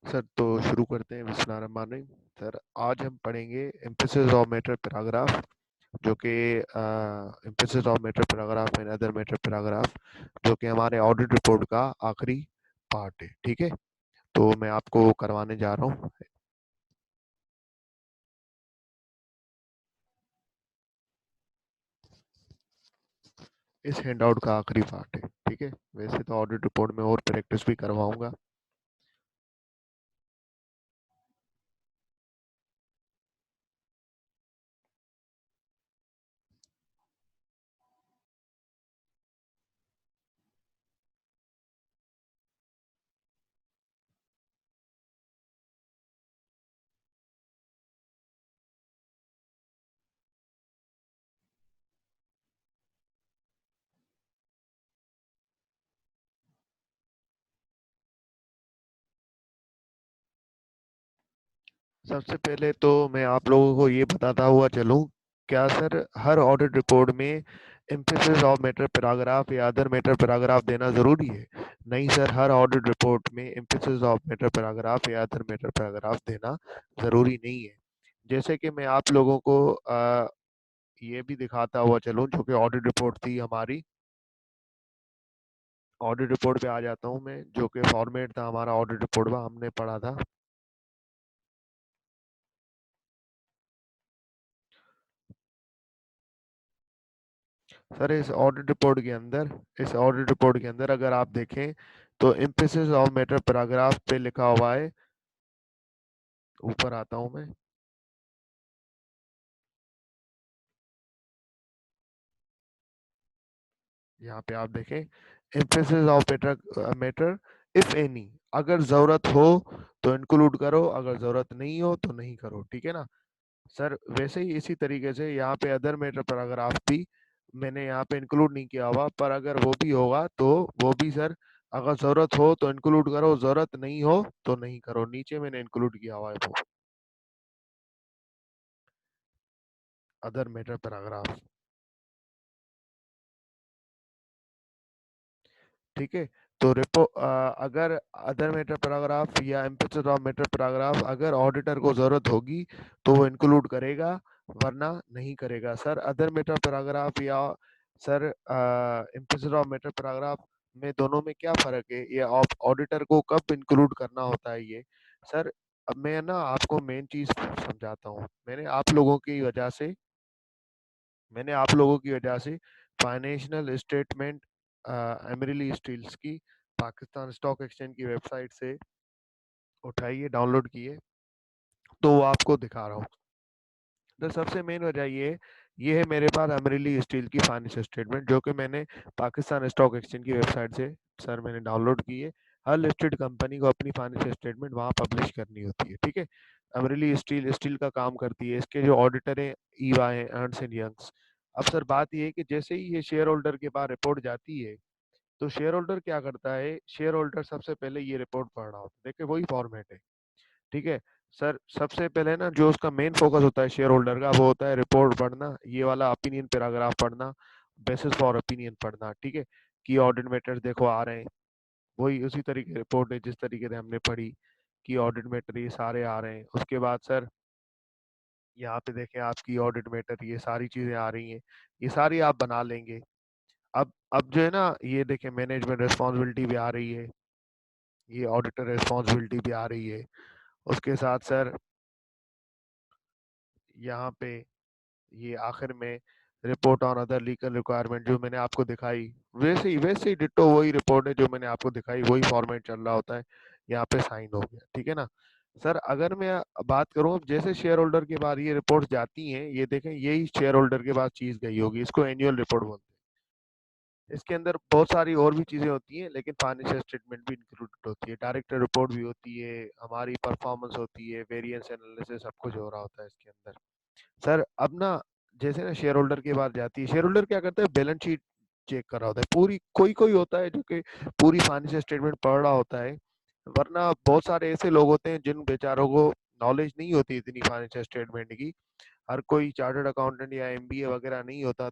Sir तो शुरू करते हैं बिस्मिल्लाहिर्रहमानिर्रहीम। सर आज हम पढ़ेंगे एम्फेसिस ऑफ मैटर पैराग्राफ, जो कि emphasis of matter paragraph and other matter paragraph, जो कि हमारे ऑडिट रिपोर्ट का आखिरी पार्ट है। ठीक है, तो मैं आपको वो करवाने जा रहा हूँ। इस हैंड आउट का आखिरी पार्ट है। ठीक है, वैसे तो ऑडिट रिपोर्ट में और प्रैक्टिस भी करवाऊंगा। सबसे पहले तो मैं आप लोगों को ये बताता हुआ चलूं, क्या सर हर ऑडिट रिपोर्ट में एम्फेसिस ऑफ मैटर पैराग्राफ या अदर मैटर पैराग्राफ देना ज़रूरी है? नहीं सर, हर ऑडिट रिपोर्ट में एम्फेसिस ऑफ मैटर पैराग्राफ या अदर मैटर पैराग्राफ देना ज़रूरी नहीं है। जैसे कि मैं आप लोगों को ये भी दिखाता हुआ चलूं, जो कि ऑडिट रिपोर्ट थी हमारी। ऑडिट रिपोर्ट पे आ जाता हूं मैं, जो कि फॉर्मेट था हमारा ऑडिट रिपोर्ट का, हमने पढ़ा था। सर इस ऑडिट रिपोर्ट के अंदर अगर आप देखें तो एम्फेसिस ऑफ मैटर पैराग्राफ पे लिखा हुआ है। ऊपर आता हूं मैं, यहाँ पे आप देखें emphasis of matter matter if any, अगर जरूरत हो तो इंक्लूड करो, अगर जरूरत नहीं हो तो नहीं करो। ठीक है ना सर? वैसे ही इसी तरीके से यहाँ पे अदर मैटर पैराग्राफ भी मैंने यहाँ पे इंक्लूड नहीं किया हुआ, पर अगर वो भी होगा तो वो भी सर, अगर जरूरत हो तो इंक्लूड करो, जरूरत नहीं हो तो नहीं करो। नीचे मैंने इंक्लूड किया हुआ है वो अदर मैटर पैराग्राफ। ठीक है, तो अगर अदर मैटर पैराग्राफ या इम्पेचर ऑफ मैटर पैराग्राफ अगर ऑडिटर को जरूरत होगी तो वो इंक्लूड करेगा, वरना नहीं करेगा। सर अदर मैटर पैराग्राफ या सर इम्पेचर ऑफ मैटर पैराग्राफ में दोनों में क्या फर्क है, ये ऑडिटर को कब इंक्लूड करना होता है ये? सर अब मैं ना आपको मेन चीज समझाता हूँ। मैंने आप लोगों की वजह से फाइनेंशियल स्टेटमेंट एमरिली स्टील्स की पाकिस्तान स्टॉक एक्सचेंज की वेबसाइट से उठाई है, डाउनलोड की है, तो वो आपको दिखा रहा हूँ। तो सबसे मेन वजह ये है मेरे पास अमरीली स्टील की फाइनेंशियल स्टेटमेंट, जो कि मैंने पाकिस्तान स्टॉक एक्सचेंज की वेबसाइट से सर मैंने डाउनलोड की है। हर लिस्टेड कंपनी को अपनी फाइनेंशियल स्टेटमेंट वहाँ पब्लिश करनी होती है। ठीक है, अमरीली स्टील स्टील का काम करती है, इसके जो ऑडिटर हैं ईवाई हैं, अर्नस्ट एंड यंग्स। अब सर बात ये है कि जैसे ही ये शेयर होल्डर के पास रिपोर्ट जाती है, तो शेयर होल्डर क्या करता है, शेयर होल्डर सबसे पहले ये रिपोर्ट पढ़ रहा होता है। देखिए वही फॉर्मेट है। ठीक है सर, सबसे पहले ना जो उसका मेन फोकस होता है शेयर होल्डर का, वो होता है रिपोर्ट पढ़ना, ये वाला ओपिनियन पैराग्राफ पढ़ना, बेसिस फॉर ओपिनियन पढ़ना। ठीक है, की ऑडिट मैटर्स देखो आ रहे हैं, वही उसी तरीके रिपोर्ट है जिस तरीके से हमने पढ़ी कि ऑडिट मैटर ये सारे आ रहे हैं। उसके बाद सर यहाँ पे देखें आपकी ऑडिट मैटर ये सारी चीजें आ रही हैं, ये सारी आप बना लेंगे। अब जो है ना, ये देखें मैनेजमेंट रिस्पॉन्सिबिलिटी भी आ रही है, ये ऑडिटर रिस्पॉन्सिबिलिटी भी आ रही है। उसके साथ सर यहाँ पे ये आखिर में report on other legal requirement जो मैंने आपको दिखाई, वैसे ही डिट्टो वही रिपोर्ट है जो मैंने आपको दिखाई, वही फॉर्मेट चल रहा होता है। यहाँ पे साइन हो गया। ठीक है ना सर? अगर मैं बात करूँ, अब जैसे शेयर होल्डर के बाद ये रिपोर्ट जाती हैं, ये देखें यही शेयर होल्डर के पास चीज गई होगी, इसको एनुअल रिपोर्ट बोलते हैं। इसके अंदर बहुत सारी और भी चीजें होती हैं, लेकिन फाइनेंशियल स्टेटमेंट भी इंक्लूडेड होती है, डायरेक्टर रिपोर्ट भी होती है, हमारी परफॉर्मेंस होती है, वेरिएंस एनालिसिस, सब कुछ हो रहा होता है इसके अंदर। सर अब ना जैसे ना शेयर होल्डर की बात जाती है, शेयर होल्डर क्या करता है, बैलेंस शीट चेक कर रहा होता है पूरी। कोई कोई होता है जो कि पूरी फाइनेंशियल स्टेटमेंट पढ़ रहा होता है, वरना बहुत सारे ऐसे लोग होते हैं जिन बेचारों को नॉलेज नहीं होती इतनी फाइनेंशियल स्टेटमेंट की। हर कोई चार्टर्ड अकाउंटेंट या एमबीए वगैरह नहीं होता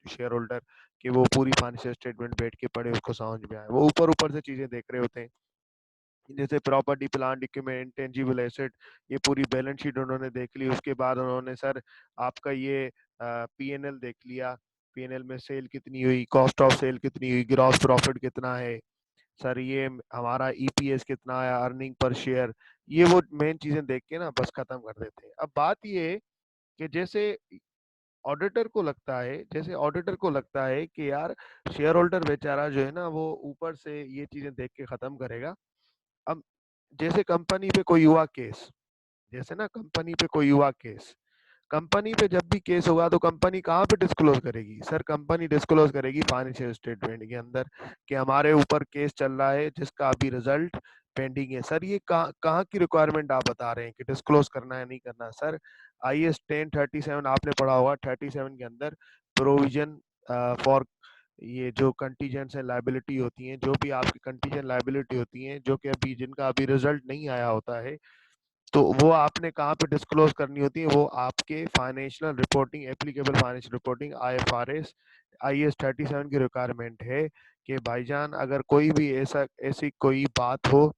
शेयर होल्डर कि वो पूरी फाइनेंशियल स्टेटमेंट बैठ के पढ़े, उसको समझ में आए। वो ऊपर ऊपर से चीजें देख रहे होते हैं। जैसे property, plant, equipment, intangible asset, ये पूरी बैलेंस शीट उन्होंने देख ली। उसके बाद उन्होंने सर आपका ये पीएनएल देख लिया, पीएनएल में सेल कितनी हुई, कॉस्ट ऑफ सेल कितनी हुई, ग्रॉस प्रॉफिट कितना है, सर ये हमारा ईपीएस कितना आया, अर्निंग पर शेयर, ये वो मेन चीजें देख के ना बस खत्म कर देते हैं। अब बात ये है कि जैसे ऑडिटर को लगता है कि यार शेयर होल्डर बेचारा जो है ना वो ऊपर से ये चीजें देख के खत्म करेगा। अब जैसे कंपनी पे कोई हुआ केस, जैसे ना कंपनी पे कोई हुआ केस, कंपनी पे जब भी केस होगा तो कंपनी कहाँ पे डिस्क्लोज करेगी? सर कंपनी डिस्क्लोज करेगी फाइनेंशियल स्टेटमेंट के अंदर कि हमारे ऊपर केस चल रहा है जिसका अभी रिजल्ट पेंडिंग है। सर ये कहाँ कहाँ की रिक्वायरमेंट आप बता रहे हैं कि डिस्क्लोज करना है नहीं करना? सर IAS 1037 आपने पढ़ा होगा, 37 के अंदर प्रोविजन फॉर ये जो कंटीजेंट्स एंड लायबिलिटी होती हैं, जो भी आपकी कंटीजेंट लायबिलिटी होती हैं जो कि अभी जिनका अभी रिजल्ट नहीं आया होता है, तो वो आपने कहाँ पे डिस्क्लोज करनी होती है? वो आपके financial reporting, applicable financial reporting IFRS IAS 37 की रिक्वायरमेंट है कि भाईजान अगर कोई भी ऐसी कोई बात हो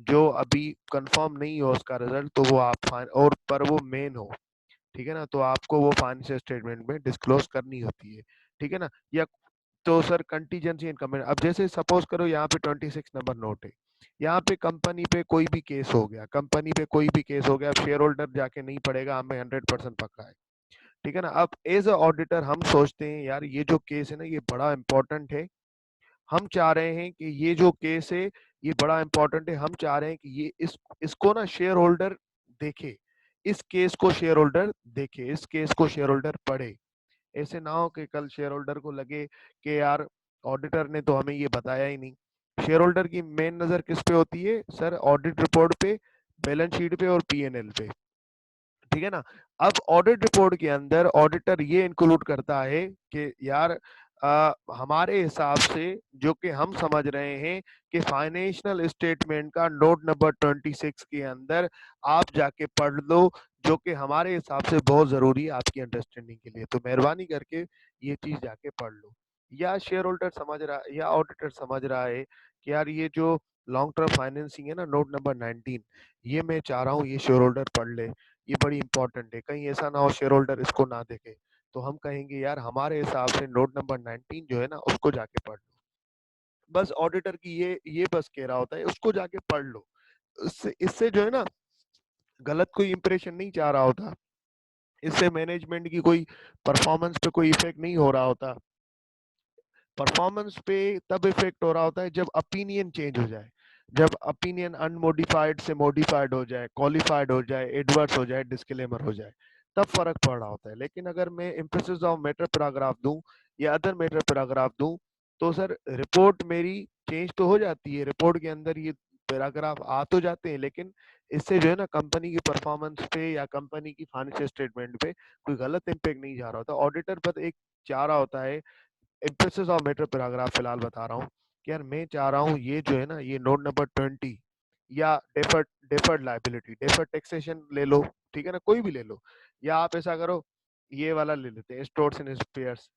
जो अभी कंफर्म नहीं हो उसका रिजल्ट, तो वो आप फाइन और पर वो मेन हो, ठीक है ना, तो आपको वो फाइनेंशियल स्टेटमेंट में डिस्क्लोज करनी होती है, ठीक है ना। या तो सर कंटीजेंसी इनकम, अब जैसे सपोज करो यहाँ पे 26 नंबर नोट है, यहाँ पे कंपनी पे कोई भी केस हो गया, कंपनी पे कोई भी केस हो गया, अब शेयर होल्डर जाके नहीं पड़ेगा, हमें 100% पक्का है, ठीक है ना। अब एज अ ऑडिटर हम सोचते हैं यार ये जो केस है ना ये बड़ा इंपॉर्टेंट है, हम चाह रहे हैं कि ये जो केस है ये बड़ा इंपॉर्टेंट है, हम चाह रहे हैं कि ये इसको ना शेयर होल्डर देखे, इस केस को शेयर होल्डर देखे, इस केस को शेयर होल्डर पढ़े। ऐसे ना हो कि कल शेयर होल्डर को लगे कि यार ऑडिटर ने तो हमें ये बताया ही नहीं। शेयर होल्डर की मेन नजर किस पे होती है? सर ऑडिट रिपोर्ट पे, बैलेंस शीट पे और पीएनएल पे, ठीक है ना। अब ऑडिट रिपोर्ट के अंदर ऑडिटर ये इंक्लूड करता है कि यार हमारे हिसाब से जो कि हम समझ रहे हैं कि फाइनेंशियल स्टेटमेंट का नोट नंबर 26 के अंदर आप जाके पढ़ लो, जो कि हमारे हिसाब से बहुत जरूरी है आपकी अंडरस्टैंडिंग के लिए, तो मेहरबानी करके ये चीज जाके पढ़ लो। या शेयर होल्डर समझ रहा है या ऑडिटर समझ रहा है कि यार ये जो लॉन्ग टर्म फाइनेंसिंग है ना, नोट नंबर 19, ये मैं चाह रहा हूँ ये शेयर होल्डर पढ़ ले, ये बड़ी इंपॉर्टेंट है, कहीं ऐसा ना हो शेयर होल्डर इसको ना देखे, तो हम कहेंगे यार हमारे हिसाब से नोट नंबर 19 जो है ना उसको जाके पढ़ लो। बस ऑडिटर की ये बस कह रहा होता है उसको जाके पढ़ लो। इससे इससे जो है ना गलत कोई इंप्रेशन नहीं चाह रहा होता, इससे मैनेजमेंट की कोई परफॉर्मेंस पे कोई इफेक्ट नहीं हो रहा होता। परफॉर्मेंस पे तब इफेक्ट हो रहा होता है जब ओपिनियन चेंज हो जाए, जब ओपिनियन अनमोडिफाइड से मॉडिफाइड हो जाए, क्वालिफाइड हो जाए, एडवर्स हो जाए, डिस्क्लेमर हो जाए, तब फर्क पड़ रहा होता है। लेकिन अगर मैं एम्फेसिस ऑफ मैटर पैराग्राफ दूं या अदर मैटर पैराग्राफ दूं, तो सर रिपोर्ट मेरी चेंज तो हो जाती है, रिपोर्ट के अंदर ये पैराग्राफ आ तो जाते हैं, लेकिन इससे जो है ना कंपनी की परफॉर्मेंस पे या कंपनी की फाइनेंशियल स्टेटमेंट पे कोई गलत इम्पेक्ट नहीं जा रहा होता। ऑडिटर पर एक चाह रहा होता है, एम्फेसिस ऑफ मैटर पैराग्राफ फिलहाल बता रहा हूँ कि यार मैं चाह रहा हूँ ये जो है ना ये नोट नंबर 20 या डेफर्ड लाइबिलिटी, डेफर्ड टैक्सेशन ले लो, ठीक है ना, कोई भी ले लो, या आप ऐसा करो ये वाला ले लेते हैं, stores and spheres,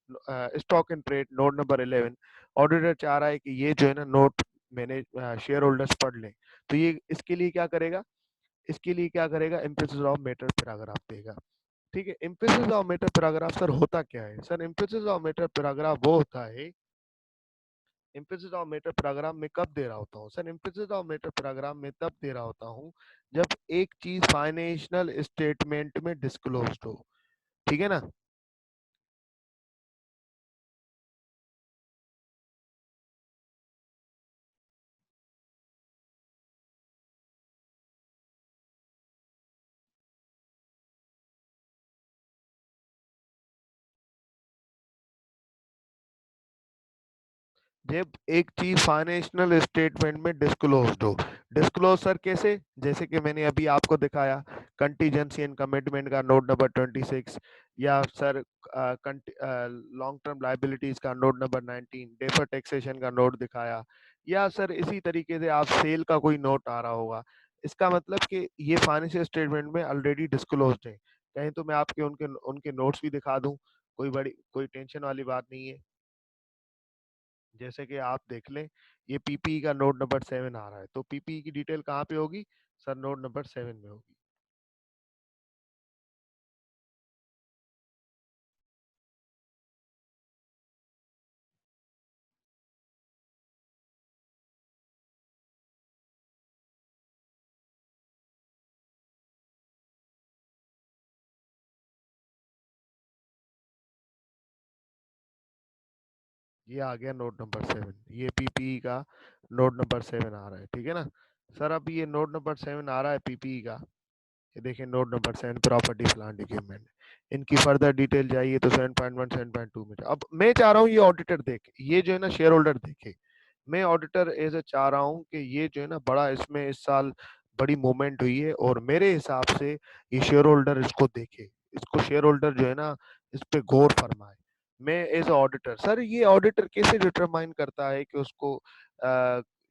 stock and trade, note number 11। Auditor चाह रहा है कि ये जो है ना नोट मैंने शेयर होल्डर्स पढ़ लें, तो ये इसके लिए क्या करेगा, इसके लिए क्या करेगा, एम्फेसिस ऑफ मैटर पैराग्राफ देगा, ठीक है। Emphasis of matter paragraph sir होता क्या है? Sir emphasis of matter paragraph वो होता है, एम्फेसिस ऑफ मैटर पैराग्राफ में कब दे रहा होता हूँ? Sir emphasis of matter paragraph में तब दे रहा होता हूँ जब एक चीज फाइनेंशियल स्टेटमेंट में डिस्क्लोज्ड हो, ठीक है ना। जब एक चीज फाइनेंशियल स्टेटमेंट में डिस्क्लोज्ड हो, डिस्क्लोज सर कैसे? जैसे कि मैंने अभी आपको दिखाया, कंटीजेंसी एंड कमिटमेंट का नोट नंबर 26, या सर लॉन्ग टर्म लाइबिलिटीज का नोट नंबर 19, डेफर टैक्सेशन का नोट दिखाया, या सर इसी तरीके से आप सेल का कोई नोट आ रहा होगा, इसका मतलब कि ये फाइनेंशियल स्टेटमेंट में ऑलरेडी डिस्क्लोज्ड है। कहीं तो मैं आपके उनके उनके नोट्स भी दिखा दूं, कोई बड़ी कोई टेंशन वाली बात नहीं है। जैसे कि आप देख लें ये पीपीई का नोट नंबर 7 आ रहा है। तो पीपीई की डिटेल कहाँ पे होगी सर? नोट नंबर 7 में होगी। ये आ गया नोट नंबर 7, ये पीपीई का नोट नंबर 7 आ रहा है, ठीक है ना सर? अब ये नोट नंबर 7 आ रहा है पीपीई का, ये देखिए note number 7 property plant equipment. इनकी फर्दर डिटेल जाइए तो 7.1 7.2 में। अब मैं चाह रहा हूँ ये ऑडिटर देखे, ये जो है ना शेयर होल्डर देखे। मैं ऑडिटर एज ए चाह रहा हूँ कि ये जो है ना बड़ा इसमें इस साल बड़ी मूवमेंट हुई है, और मेरे हिसाब से ये शेयर होल्डर इसको देखे, इसको शेयर होल्डर जो है ना इस पे गौर फरमाए। मैं एज ए ऑडिटर, सर ये ऑडिटर कैसे डिटरमाइन करता है कि उसको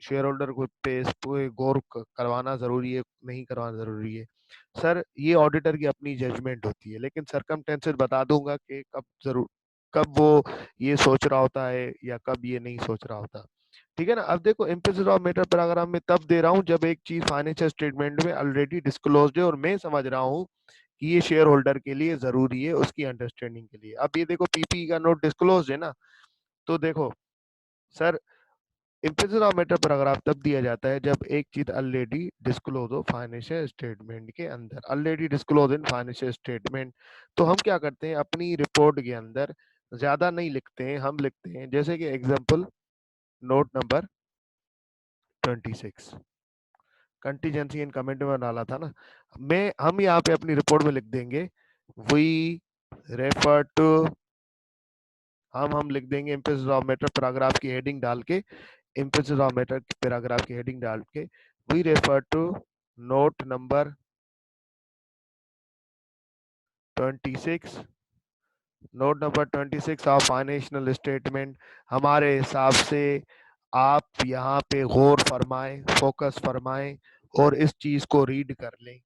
शेयर होल्डर को पे इस पे गौर करवाना जरूरी है नहीं करवाना जरूरी है? सर ये ऑडिटर की अपनी जजमेंट होती है, लेकिन सरकमटेंसेस बता दूंगा कि कब वो ये सोच रहा होता है या कब ये नहीं सोच रहा होता, ठीक है ना? अब देखो इम्पिसिस ऑफ मैटर पैराग्राफ में तब दे रहा हूँ जब एक चीज फाइनेंशियल स्टेटमेंट में ऑलरेडी डिस्क्लोज्ड है और मैं समझ रहा हूँ कि ये शेयर होल्डर के लिए जरूरी है उसकी अंडरस्टैंडिंग के लिए। अब ये देखो पीपी का नोट डिस्क्लोज है ना, तो देखो सर इम्पिसिस ऑफ मैटर पैराग्राफ तब दिया जाता है जब एक चीज ऑलरेडी डिस्क्लोज हो फाइनेंशियल स्टेटमेंट के अंदर, already disclose in financial statement. तो हम क्या करते हैं अपनी रिपोर्ट के अंदर ज्यादा नहीं लिखते हैं, हम लिखते हैं जैसे कि example note number 26 contingency in comment में डाला था ना, मैं हम यहाँ पे अपनी रिपोर्ट में लिख देंगे वी रेफर टू, हम लिख देंगे इम्पिसिस ऑफ मैटर पैराग्राफ की हेडिंग डाल के, इम्पिसिस ऑफ मैटर पैराग्राफ की हेडिंग डाल के we refer to note number 26, note number 26 of financial statement. हमारे हिसाब से आप यहाँ पे गौर फरमाएं, फोकस फरमाएं और इस चीज को रीड कर लें,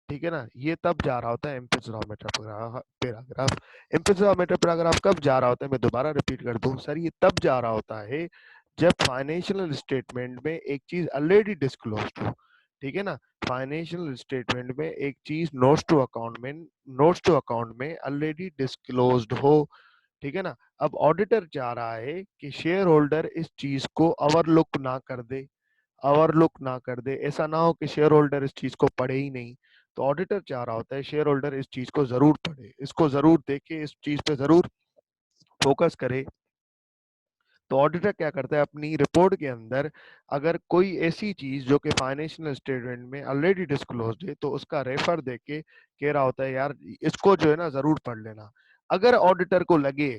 ठीक है ना? ये तब जा रहा होता है एम्पिसोमेटर पैराग्राफ। एम्पिसोमेटर पैराग्राफ कब जा रहा होता है, मैं दोबारा रिपीट कर दूं सर, ये तब जा रहा होता है जब फाइनेंशियल स्टेटमेंट में एक चीज ऑलरेडी डिस्क्लोज्ड हो, ठीक है ना? फाइनेंशियल स्टेटमेंट में एक चीज नोट्स टू अकाउंट में ऑलरेडी डिस्क्लोज्ड हो, ठीक है ना? अब ऑडिटर चाह रहा है कि शेयर होल्डर इस चीज को ओवरलुक ना कर दे, ऐसा ना हो कि शेयर होल्डर इस चीज को पढ़े ही नहीं। तो ऑडिटर चाह रहा होता है शेयर होल्डर इस चीज को जरूर पढ़े, इसको जरूर देखे, इस चीज पे जरूर फोकस करे। तो ऑडिटर क्या करता है अपनी रिपोर्ट के अंदर अगर कोई ऐसी चीज जो कि फाइनेंशियल स्टेटमेंट में ऑलरेडी डिस्क्लोज्ड है तो उसका रेफर देके कह रहा होता है यार इसको जो है ना जरूर पढ़ लेना। अगर ऑडिटर को लगे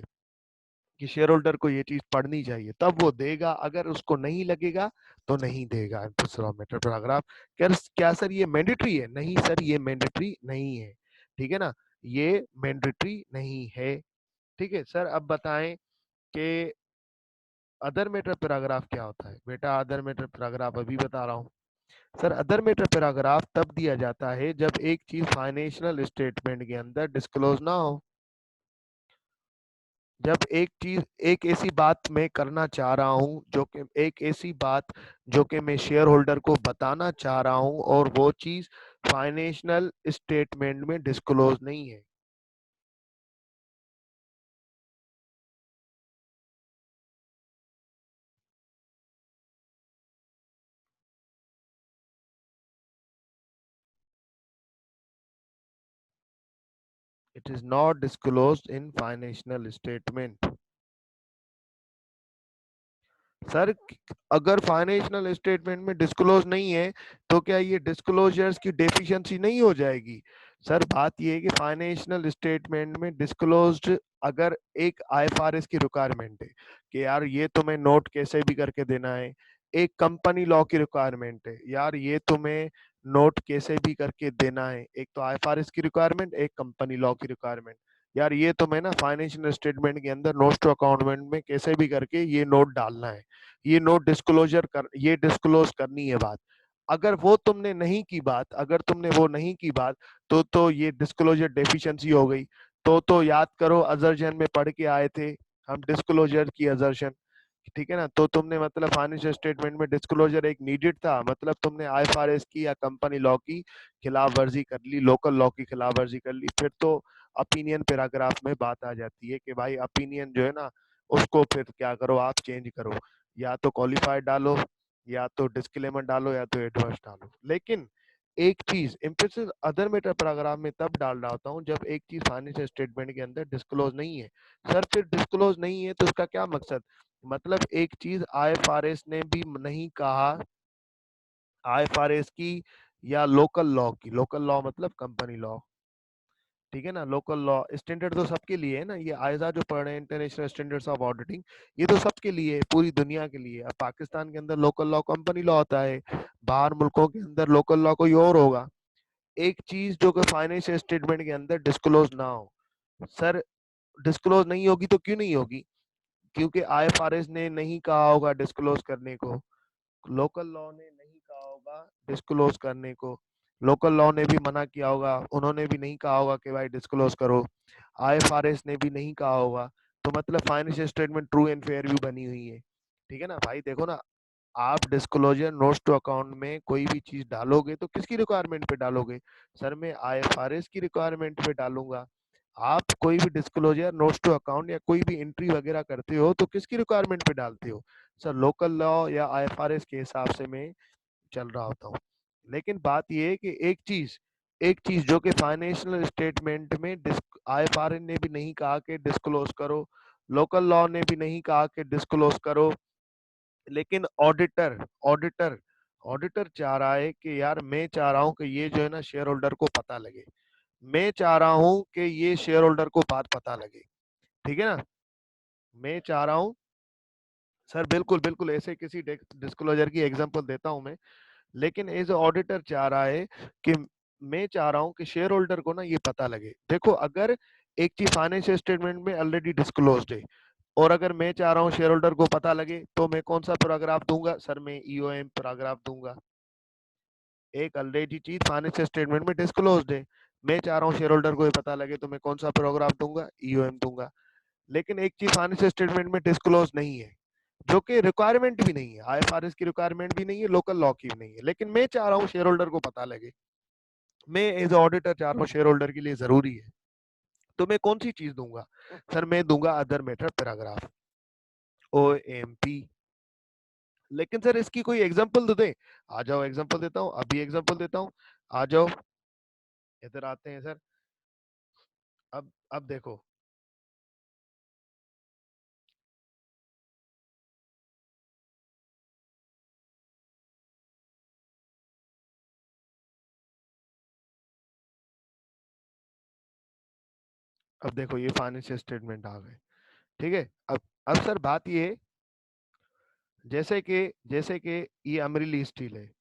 कि शेयर होल्डर को ये चीज पढ़नी चाहिए तब वो देगा, अगर उसको नहीं लगेगा तो नहीं देगा। मैटर पैराग्राफ क्या सर ये मैंडेटरी है? नहीं सर ये मैंडेटरी नहीं है, ठीक है ना? ये मैंडेटरी नहीं है, ठीक है सर? अब बताएं कि अदर मैटर पैराग्राफ क्या होता है? बेटा अदर मैटर पैराग्राफ अभी बता रहा हूँ सर। अदर मैटर पैराग्राफ तब दिया जाता है जब एक चीज फाइनेंशियल स्टेटमेंट के अंदर डिस्क्लोज ना हो, जब एक चीज एक ऐसी बात मैं करना चाह रहा हूं जो कि एक ऐसी बात जो कि मैं शेयर होल्डर को बताना चाह रहा हूं और वो चीज फाइनेंशियल स्टेटमेंट में डिस्क्लोज नहीं है। It is not disclosed in financial statement. Sir अगर फाइनेंशियल स्टेटमेंट में डिस्क्लोज नहीं है तो क्या ये डिस्क्लोजर्स की डेफिशिएंसी नहीं हो जाएगी? सर बात ये है कि फाइनेंशियल स्टेटमेंट में डिस्क्लोज्ड अगर एक आईएफआरएस की रिक्वायरमेंट है कि यार ये तुम्हें नोट कैसे भी करके देना है, एक कंपनी लॉ की रिक्वायरमेंट है यार ये तुम्हें नोट कैसे भी करके देना है, एक तो आईएफआरएस की रिक्वायरमेंट, एक कंपनी लॉ की रिक्वायरमेंट, यार ये तुम्हें ना फाइनेंशियल स्टेटमेंट के अंदर नोट्स टू अकाउंटमेंट में कैसे भी करके ये नोट डालना है, ये नोट ये डिस्क्लोज करनी है बात। अगर वो तुमने नहीं की बात, अगर तुमने वो नहीं की बात तो ये डिस्क्लोजर डेफिशिएंसी हो गई। तो याद करो अजर्शन में पढ़ के आए थे हम डिस्क्लोजर की अजर्शन, ठीक है ना। तो तुमने मतलब फाइनेंशियल स्टेटमेंट में डिस्क्लोजर एक नीडेड था, मतलब तुमने आईएफआरएस की या कंपनी लॉ की खिलाफ वर्जी कर ली, लोकल लॉ की खिलाफ वर्जी कर ली, फिर तो ओपिनियन पैराग्राफ में बात आ जाती है कि भाई ओपिनियन जो है ना उसको फिर क्या करो, आप चेंज करो, या तो क्वालिफाइड डालो, या तो डिस्क्लेमर डालो, या तो एडवर्स डालो। लेकिन एक चीज इम्प्लिसिट अदर मैटर पैराग्राफ में तब डाल रहा होता हूँ जब एक चीज फाइनेंशियल स्टेटमेंट के अंदर डिस्क्लोज नहीं है। सर फिर डिस्क्लोज नहीं है तो उसका क्या मकसद, मतलब एक चीज आईएफआरएस ने भी नहीं कहा, आईएफआरएस की या लोकल लॉ की, लोकल लॉ मतलब कंपनी लॉ, ठीक है ना। लोकल लॉ स्टैंडर्ड तो सबके लिए है ना, ये आयजा जो पढ़ रहे हैं इंटरनेशनल स्टैंडर्ड्स ऑफ ऑडिटिंग, ये तो सबके लिए है, पूरी दुनिया के लिए। अब पाकिस्तान के अंदर लोकल लॉ कंपनी लॉ होता है, बाहर मुल्कों के अंदर लोकल लॉ कोई और होगा। एक चीज जो कि फाइनेंशियल स्टेटमेंट के अंदर डिस्क्लोज ना हो, सर डिस्क्लोज नहीं होगी तो क्यों नहीं होगी, क्योंकि आईएफआरएस ने नहीं कहा होगा डिस्क्लोज करने को, लोकल लॉ ने नहीं कहा होगा डिस्क्लोज करने को, लोकल लॉ ने भी मना किया होगा, उन्होंने भी नहीं कहा होगा कि भाई डिस्क्लोज करो, आईएफआरएस ने भी नहीं कहा होगा, तो मतलब financial statement true and fair भी बनी हुई है। ठीक है ना भाई, देखो ना, आप डिस्क्लोजर नोट्स टू अकाउंट में कोई भी चीज डालोगे तो किसकी रिक्वायरमेंट पे डालोगे, सर मैं आईएफआरएस की रिक्वायरमेंट पे डालूंगा। आप कोई भी डिस्क्लोजर नोट्स टू अकाउंट या कोई भी एंट्री वगैरह करते हो तो किसकी रिक्वायरमेंट पे डालते हो, सर लोकल लॉ या आईएफआरएस के हिसाब से मैं चल रहा होता हूँ। लेकिन बात यह है कि एक चीज जो कि फाइनेंशियल स्टेटमेंट में आईएफआरएस ने भी नहीं कहा कि डिस्क्लोज करो, लोकल लॉ ने भी नहीं कहा कि डिस्क्लोज करो, लेकिन ऑडिटर ऑडिटर चाह रहा है कि यार मैं चाह रहा हूं कि ये जो है ना शेयर होल्डर को पता लगे, मैं चाह रहा हूं कि ये शेयर होल्डर को बात पता लगे, ठीक है ना। मैं चाह रहा हूं, सर बिल्कुल बिल्कुल ऐसे किसी डिस्क्लोजर की एग्जांपल देता हूं मैं, लेकिन एज ऑडिटर चाह रहा है कि मैं चाह रहा हूं कि शेयर होल्डर को ना ये पता लगे। देखो अगर एक चीज फाइनेंशियल स्टेटमेंट में ऑलरेडी डिस्क्लोज्ड है, और अगर मैं चाह रहा हूँ शेयर होल्डर को पता लगे, तो मैं कौन सा पैराग्राफ दूंगा, सर मैं ईओएम पैराग्राफ दूंगा। एक ऑलरेडी चीज फाइनेंशियल स्टेटमेंट में डिस्क्लोज्ड है, मैं चाह रहा हूँ शेयर होल्डर को ये पता लगे, तो मैं कौन सा पैराग्राफ दूंगा, ईओएम दूंगा। लेकिन एक चीज फाइनेंशियल स्टेटमेंट में डिस्क्लोज नहीं है, जो कि रिक्वायरमेंट भी नहीं है, आईएफआरएस की रिक्वायरमेंट भी नहीं है, लोकल लॉ की भी नहीं है, लेकिन मैं चाह रहा हूँ शेयर होल्डर को पता लगे, मैं एज ऑडिटर चाह रहा हूँ शेयर होल्डर के लिए जरूरी है, तो मैं कौन सी चीज दूंगा, सर मैं दूंगा अदर मैटर पैराग्राफ, ओएमपी। लेकिन सर इसकी कोई एग्जांपल तो दे, आ जाओ एग्जांपल देता हूँ, अभी एग्जांपल देता हूँ, आ जाओ, इधर आते हैं सर। अब देखो, अब देखो ये फाइनेंशियल स्टेटमेंट आ गए, ठीक है। अब सर बात ये है, जैसे कि ये अमरीली स्टील है,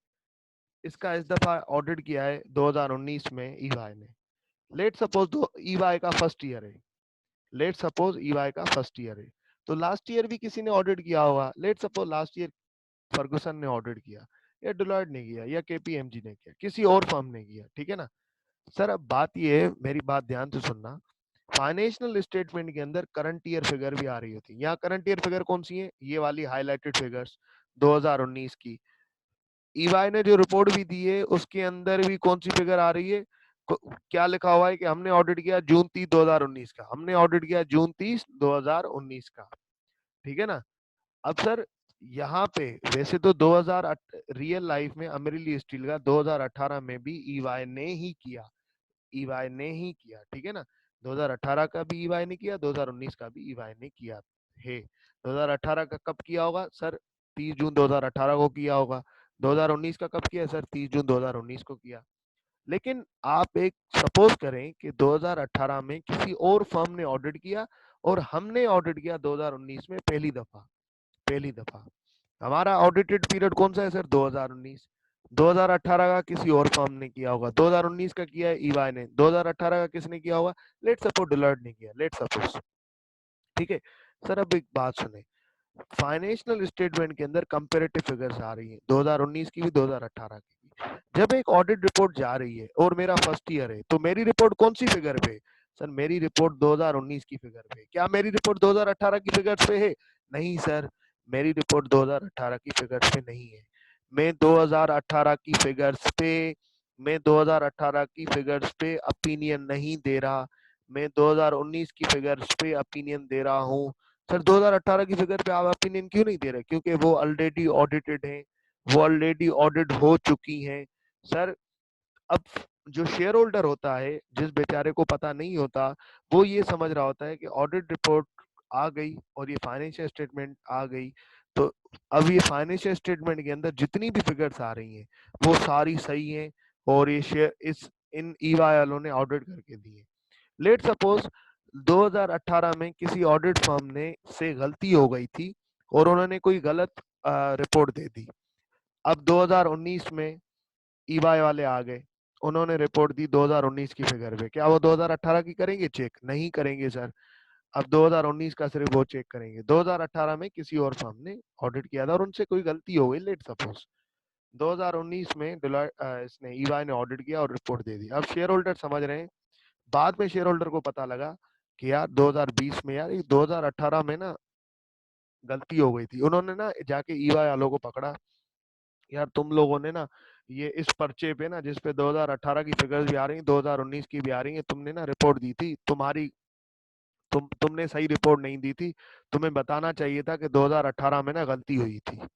इसका इस दफा ऑडिट किया है 2019 में ईवाई ने। लेट सपोज दो ईवाई का फर्स्ट ईयर है, लेट सपोज ईवाई का फर्स्ट ईयर है, तो लास्ट ईयर भी किसी ने ऑडिट किया होगा, let suppose last year Ferguson ने ऑडिट किया, या डिलॉयट ने किया, या केपीएमजी ने किया, किसी और फर्म ने किया, ठीक है ना। सर अब बात ये है, मेरी बात ध्यान से सुनना, फाइनेंशियल स्टेटमेंट के अंदर करंट ईयर फिगर भी आ रही होती है। यहाँ करंट ईयर फिगर कौन सी है, ये वाली हाईलाइटेड फिगर्स 2019 की। ईवाई ने जो रिपोर्ट भी दी है उसके अंदर भी कौन सी फिगर आ रही है, क्या लिखा हुआ है कि हमने ऑडिट किया जून 30 2019 का, हमने ऑडिट किया जून 30 2019 का, ठीक है ना। अब सर यहाँ पे वैसे तो 2000 रियल लाइफ में अमरीली स्टील का 2018 में भी ईवाई ने ही किया, ईवाई ने ही किया, ठीक है ना। 2018 का भी ईवाई ने किया, 2019 का भी ईवाई ने किया है। 2018 का कब किया होगा सर, 30 जून 2018 को किया होगा। 2019 का कब किया सर, 30 जून 2019 को किया। लेकिन आप एक सपोज करें कि 2018 में किसी और फर्म ने ऑडिट किया और हमने ऑडिट किया 2019 में पहली दफा। हमारा ऑडिटेड पीरियड कौन सा है सर, 2019। 2018 का किसी और फर्म ने किया होगा, 2019 का किया है ईवाई ने, 2018 का किसने किया होगा, लेट सपोज डिलॉयट ने किया, लेट सपोज, ठीक है। सर अब एक बात सुने, फाइनेंशियल स्टेटमेंट के अंदर कंपैरेटिव फिगर्स आ रही हैं 2019 की भी 2018 की भी। जब एक ऑडिट रिपोर्ट जा रही है और मेरा फर्स्ट ईयर है, तो मेरी रिपोर्ट कौन सी फिगर पे, सर मेरी रिपोर्ट 2019 की फिगर पे। क्या मेरी रिपोर्ट 2018 की फिगर पे है, नहीं सर, मेरी रिपोर्ट 2018 की फिगर्स पे नहीं है। मैं 2018 की फिगर्स पे मैं 2018 की फिगर्स पे ओपिनियन नहीं दे रहा, मैं 2019 की फिगर्स पे ओपिनियन दे रहा हूँ। सर 2018 की फिगर पे आप ओपिनियन क्यों नहीं दे रहे? क्योंकि वो ऑलरेडी ऑडिटेड हैं, वो ऑलरेडी ऑडिट हो चुकी हैं। सर अब जो शेयर होल्डर होता है, जिस बेचारे को पता नहीं होता, वो ये समझ रहा होता है कि ऑडिट रिपोर्ट आ गई और ये फाइनेंशियल स्टेटमेंट आ गई, तो अब ये फाइनेंशियल स्टेटमेंट के अंदर जितनी भी फिगर्स आ रही हैं वो सारी सही हैं और ये शेयर इस इन ईवाई वालों ने ऑडिट करके दी है। लेट सपोज 2018 में किसी ऑडिट फर्म ने से गलती हो गई थी और उन्होंने कोई गलत रिपोर्ट दे दी। अब 2019 में ईवाई वाले आ गए, उन्होंने रिपोर्ट दी 2019 की फिगर पे, क्या वो 2018 की करेंगे चेक? नहीं करेंगे सर। अब 2019 का सिर्फ वो चेक करेंगे। 2018 में किसी और फर्म ने ऑडिट किया था और उनसे कोई गलती हो गई, लेट सपोज 2019 में इसने ईवाई ने ऑडिट किया और रिपोर्ट दे दी। अब शेयर होल्डर समझ रहे हैं, बाद में शेयर होल्डर को पता लगा कि यार 2020 में, यार 2018 में ना गलती हो गई थी। उन्होंने ना जाके ईवाई वालों को पकड़ा, यार तुम लोगों ने ना ये इस पर्चे पे ना, जिस पे 2018 की फिगर्स भी आ रही हैं, 2019 की भी आ रही हैं, तुमने ना रिपोर्ट दी थी, तुमने सही रिपोर्ट नहीं दी थी, तुम्हें बताना चाहिए था कि 2018 में ना गलती हुई थी।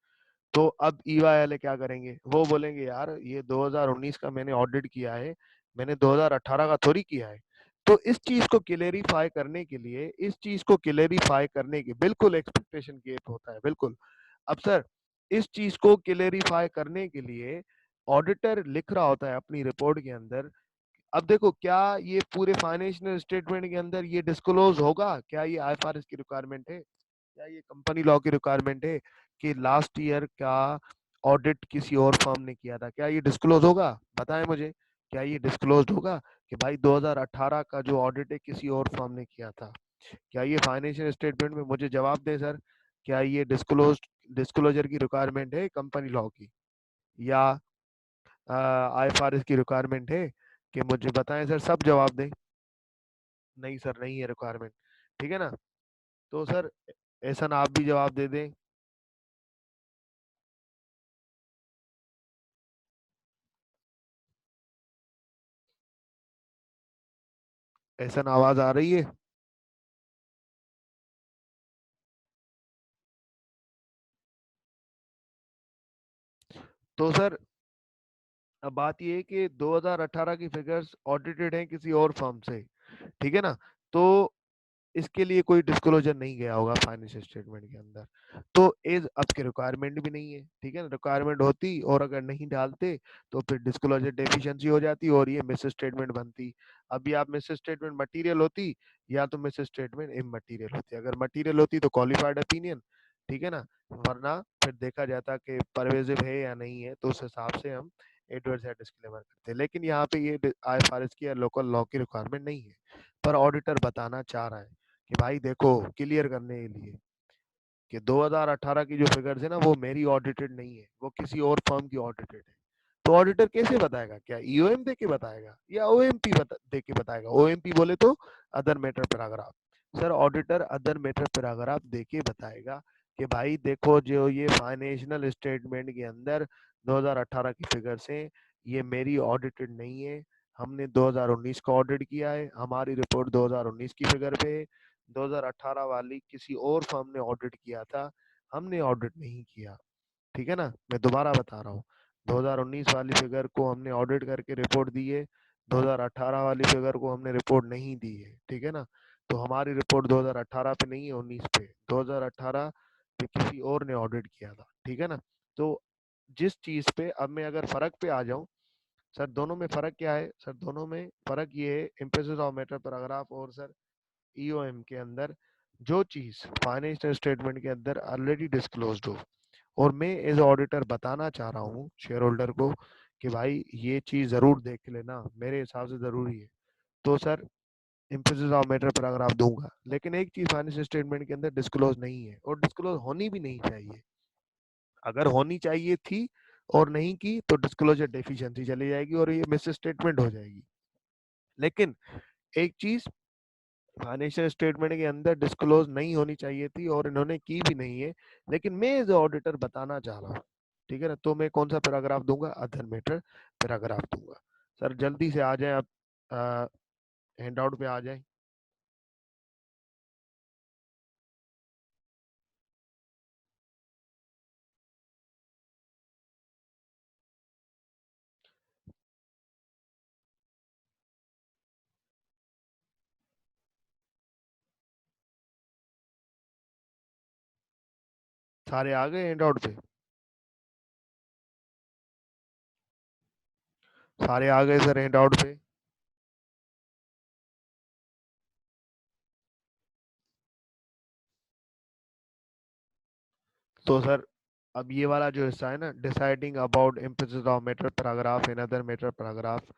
तो अब ईवाई वाले क्या करेंगे? वो बोलेंगे यार ये 2019 का मैंने ऑडिट किया है, मैंने 2018 का थोड़ी किया है। तो इस चीज को क्लेरिफाई करने के लिए, बिल्कुल एक्सपेक्टेशन गेप होता है, बिल्कुल। अब सर इस चीज को क्लेरिफाई करने के लिए ऑडिटर लिख रहा होता है अपनी रिपोर्ट के अंदर। अब देखो, क्या ये पूरे फाइनेंशियल स्टेटमेंट के अंदर ये डिस्क्लोज होगा? क्या ये आईएफआरएस की रिक्वायरमेंट है? क्या ये कंपनी लॉ की रिक्वायरमेंट है कि लास्ट ईयर का ऑडिट किसी और फर्म ने किया था? क्या ये डिस्क्लोज होगा? बताएं मुझे, क्या ये डिस्क्लोज होगा कि भाई 2018 का जो ऑडिट है किसी और फर्म ने किया था? क्या ये फाइनेंशियल स्टेटमेंट में मुझे जवाब दें सर, क्या ये डिस्क्लोजर की रिक्वायरमेंट है कंपनी लॉ की, या आईएफआरएस की रिक्वायरमेंट है? कि मुझे बताएं सर, सब जवाब दें। नहीं सर, नहीं है रिक्वायरमेंट, ठीक है ना? तो सर ऐसा ना आप भी जवाब दे दें। ऐसा ना आवाज आ रही है? तो सर अब बात ये है कि 2018 की फिगर्स ऑडिटेड हैं किसी और फर्म से, ठीक है ना? तो इसके लिए कोई डिस्क्लोजर नहीं गया होगा फाइनेंशियल स्टेटमेंट के अंदर, तो एज अब की रिक्वायरमेंट भी नहीं है, ठीक है ना? रिक्वायरमेंट होती और अगर नहीं डालते तो फिर डिस्क्लोजर डेफिशिएंसी हो जाती और ये मिस स्टेटमेंट बनती। अभी आप मिस स्टेटमेंट मटीरियल होती या तो मिस स्टेटमेंट इमटीरियल होती। अगर मटीरियल होती तो क्वालिफाइड ओपिनियन, ठीक है ना? वरना फिर देखा जाता कि परवेजिव है या नहीं है, तो उस हिसाब से हम एडवर्स या डिस्क्लेमर करते हैं। लेकिन यहाँ पे ये आईएफआरएस की या लोकल लॉ की रिक्वायरमेंट नहीं है, पर ऑडिटर बताना चाह रहा है कि भाई देखो, क्लियर करने के लिए कि 2018 की जो फिगर्स है ना वो मेरी ऑडिटेड नहीं है, वो किसी और फर्म की ऑडिटेड है। तो ऑडिटर कैसे बताएगा? क्या ईओएम दे के बताएगा या ओएमपी दे के बताएगा? ओएमपी बोले तो other matter paragraph. Sir auditor other matter paragraph दे के बताएगा कि भाई देखो, जो ये फाइनेंशियल स्टेटमेंट के अंदर 2018 की फिगर्स हैं, ये मेरी ऑडिटेड नहीं है, हमने 2019 का ऑडिट किया है, हमारी रिपोर्ट 2019 की फिगर पे है, 2018 वाली किसी और फर्म ने ऑडिट किया था, हमने ऑडिट नहीं किया, ठीक है ना? मैं दोबारा बता रहा हूँ, 2019 वाली फिगर को हमने ऑडिट करके रिपोर्ट दी है, 2018 वाली फिगर को हमने रिपोर्ट नहीं दी है, ठीक है ना? तो हमारी रिपोर्ट 2018 पे नहीं है, 19 पे। 2018 पे किसी और ने ऑडिट किया था, ठीक है ना? तो जिस चीज पे अब मैं अगर फर्क पे आ जाऊं, सर दोनों में फर्क क्या है? सर दोनों में फर्क ये है, इम्पेसिस ऑफ मैटर पैराग्राफ और सर ईओएम के अंदर जो चीज फाइनेंशियल स्टेटमेंट के अंदर ऑलरेडी डिस्क्लोज्ड हो, और मैं एज ऑडिटर बताना चाह रहा हूँ शेयर होल्डर को कि भाई ये चीज जरूर देख लेना, मेरे हिसाब से जरूरी है, तो sir emphasis of matter paragraph दूंगा। लेकिन एक चीज फाइनेंशियल स्टेटमेंट के अंदर डिस्क्लोज नहीं है और डिस्क्लोज होनी भी नहीं चाहिए। अगर होनी चाहिए थी और नहीं की तो डिस्क्लोजर डेफिशिएंसी चली जाएगी और ये मिस स्टेटमेंट हो जाएगी। लेकिन एक चीज फाइनेंशियल स्टेटमेंट के अंदर डिस्क्लोज नहीं होनी चाहिए थी और इन्होंने की भी नहीं है, लेकिन मैं एज ऑडिटर बताना चाह रहा हूँ। ठीक है ना, तो मैं कौन सा पैराग्राफ दूंगा? अदर मैटर पैराग्राफ दूंगा। सर जल्दी से आ जाए आप, हैंड आउट पे आ जाए। सारे आ गए हैंड आउट पे? सारे आ गए सर हैंड आउट पे? तो सर अब ये वाला जो हिस्सा है ना, deciding about impacts of matter paragraph in other matter paragraph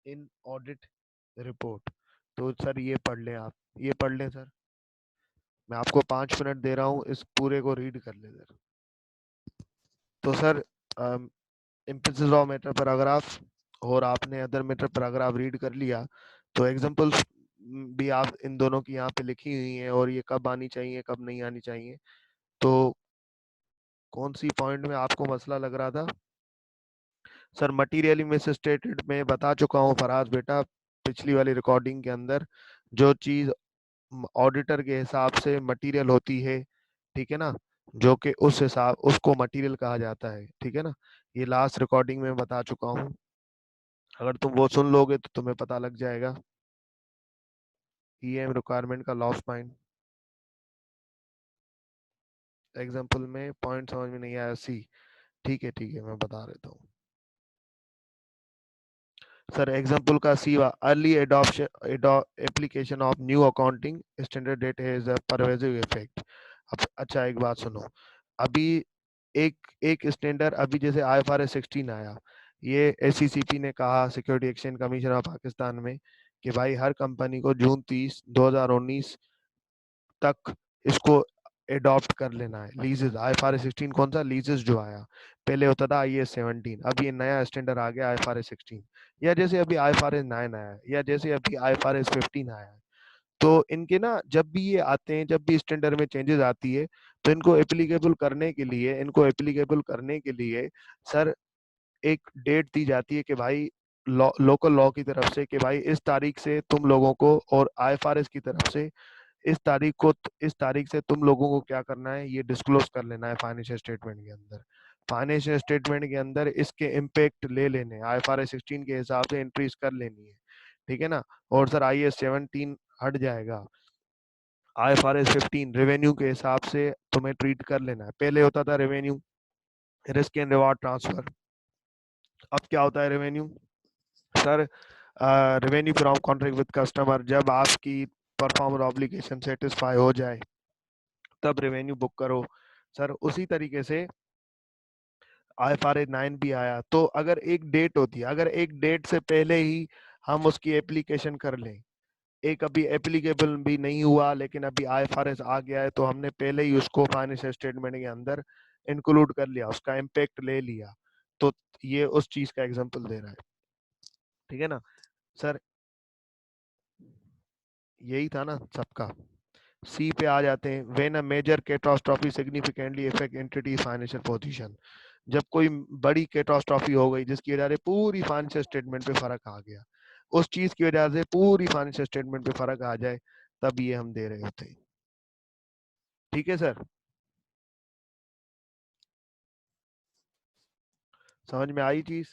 in audit report, तो सर ये पढ़ लें आप, ये पढ़ लें सर। मैं आपको 5 मिनट दे रहा हूँ, इस पूरे को रीड कर लें सर। तो sir impacts of matter paragraph और आपने अदर मैटर पैराग्राफ रीड कर लिया, तो एग्जांपल्स भी आप इन दोनों की यहाँ पे लिखी हुई हैं और ये कब आनी चाहिए कब नहीं आनी चाहिए। तो कौन सी पॉइंट में आपको मसला लग रहा था? सर मटीरियली मिसस्टेटेड में बता चुका हूँ फराज बेटा, पिछली वाली रिकॉर्डिंग के अंदर। जो चीज ऑडिटर के हिसाब से मटेरियल होती है, ठीक है ना, जो कि उस हिसाब उसको मटेरियल कहा जाता है, ठीक है ना। ये लास्ट रिकॉर्डिंग में बता चुका हूँ, अगर तुम वो सुन लोगे तो तुम्हें पता लग जाएगा। ईएम रिक्वायरमेंट का लॉस पॉइंट एग्जांपल में पॉइंट समझ में नहीं आया, सी। ठीक है मैं बता देता हूँ सर। एग्जांपल का see, early adoption application of new accounting standard date has a pervasive effect. अब अच्छा एक बात सुनो, अभी एक एक स्टैंडर्ड, अभी जैसे IFRS 16 आया, ये SECP ने कहा, security exchange commission of Pakistan में, कि भाई हर कंपनी को जून 30 2019 तक इसको एडॉप्ट कर लेना है। लीजेस IFRS 16 कौन सा? लीजेस जो आया, पहले होता था IAS 17, अब ये नया स्टैंडर्ड आ गया IFRS 16। या जैसे अभी IFRS 9 आया है, या जैसे अभी IFRS 15 आया है। तो इनके ना जब भी ये आते हैं, जब भी स्टैंडर्ड में चेंजेस आती है, तो इनको एप्लीकेबल करने के लिए सर एक डेट दी जाती है कि भाई लोकल लॉ की तरफ से, कि भाई इस तारीख से तुम लोगों को, और IFRS की तरफ से इस तारीख से तुम लोगों को क्या करना है, ये डिस्क्लोज कर लेना है फाइनेंशियल स्टेटमेंट के अंदर। फाइनेंशियल स्टेटमेंट के अंदर इसके इम्पेक्ट ले लेने, IFRS 16 के हिसाब से एंट्रीज कर लेनी है, ठीक है ना। और सर IAS 17 हट जाएगा, IFRS 15 रेवेन्यू के हिसाब से तुम्हें ट्रीट कर लेना है। पहले होता था revenue risk and reward transfer, अब क्या होता है revenue? Sir revenue from contract with customer, जब आपकी परफॉर्मर ऑब्लिगेशन सेटिस्फाई हो जाए तब रेवेन्यू बुक करो। सर उसी तरीके से IFRS 9 भी आया, तो अगर एक डेट होती है, अगर एक डेट से पहले ही हम उसकी एप्लीकेशन कर लें, एक अभी एप्लीकेबल भी नहीं हुआ लेकिन अभी IFRS आ गया है, तो हमने पहले ही उसको फाइनेंशियल स्टेटमेंट के अंदर इंक्लूड कर लिया, उसका इम्पेक्ट ले लिया, तो ये उस चीज का एग्जांपल दे रहा है, ठीक है ना सर। यही था ना सबका। सी पे आ जाते हैं, when a major catastrophe significantly effect entity financial position, जब कोई बड़ी कैटास्ट्रॉफी हो गई जिसकी वजह से पूरी फाइनेंशियल स्टेटमेंट पे फर्क आ गया, उस चीज की वजह से पूरी फाइनेंशियल स्टेटमेंट पे फर्क आ जाए, तब ये हम दे रहे होते हैं। ठीक है सर, समझ में आई चीज?